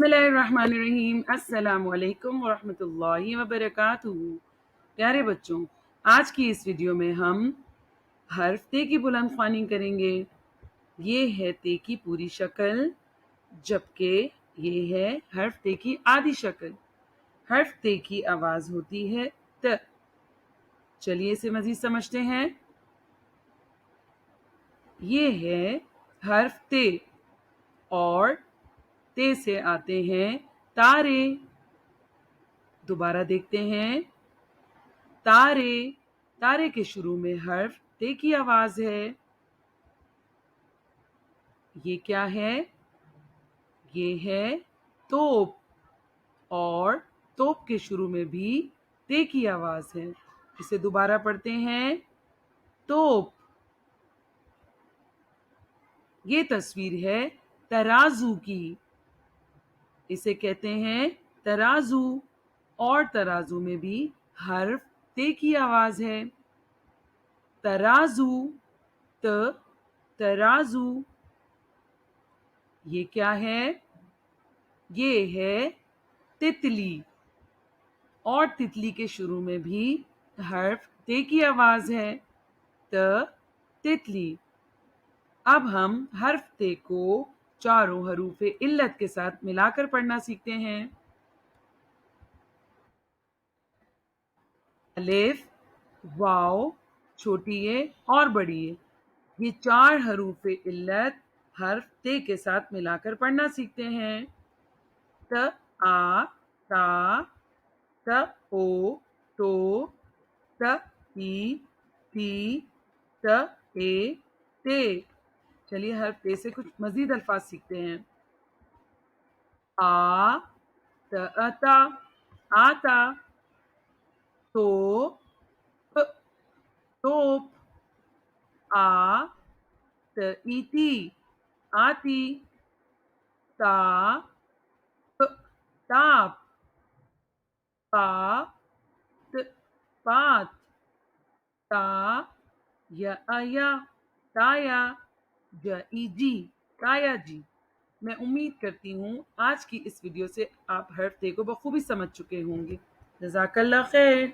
بسم اللہ الرحمن الرحیم۔ السلام علیکم ورحمۃ اللہ وبرکاتہ۔ پیارے بچوں، آج کی اس ویڈیو میں ہم حرف تے کی بلند خوانی کریں گے۔ یہ ہے تے کی پوری شکل، جبکہ یہ ہے حرف تے کی آدھی شکل۔ حرف تے کی آواز ہوتی ہے ت۔ چلیے اسے مزید سمجھتے ہیں۔ یہ ہے حرف تے اور تے سے آتے ہیں تارے۔ دوبارہ دیکھتے ہیں۔ تارے، تارے کے شروع میں حرف تے کی آواز ہے۔ یہ کیا ہے؟ یہ ہے توپ، اور توپ کے شروع میں بھی تے کی آواز ہے۔ اسے دوبارہ پڑھتے ہیں۔ توپ۔ یہ تصویر ہے ترازو کی۔ اسے کہتے ہیں ترازو، اور ترازو میں بھی حرف تے کی آواز ہے۔ ترازو، ترازو۔ یہ کیا ہے؟ یہ ہے تتلی، اور تتلی کے شروع میں بھی حرف تے کی آواز ہے۔ تتلی۔ اب ہم حرف تے کو چاروں حروف علت کے ساتھ ملا کر پڑھنا سیکھتے ہیں۔ الف، واو، چھوٹی اے اور بڑی اے، یہ چار حروف علت حرف تے کے ساتھ ملا کر پڑھنا سیکھتے ہیں۔ ت، آ، تا، ت، او، تو، ت، ای، تی، ت، اے، تے۔ چلیے حرف تے سے کچھ مزید الفاظ سیکھتے ہیں۔ آ، تا، آتا، توپ، توپ، آ، ایتی، آتی، تا، تاپ، پا، پات، تا، یا، تایا، جی، تایا جی۔ میں امید کرتی ہوں آج کی اس ویڈیو سے آپ حرف تے کو بخوبی سمجھ چکے ہوں گے۔ جزاک اللہ خیر۔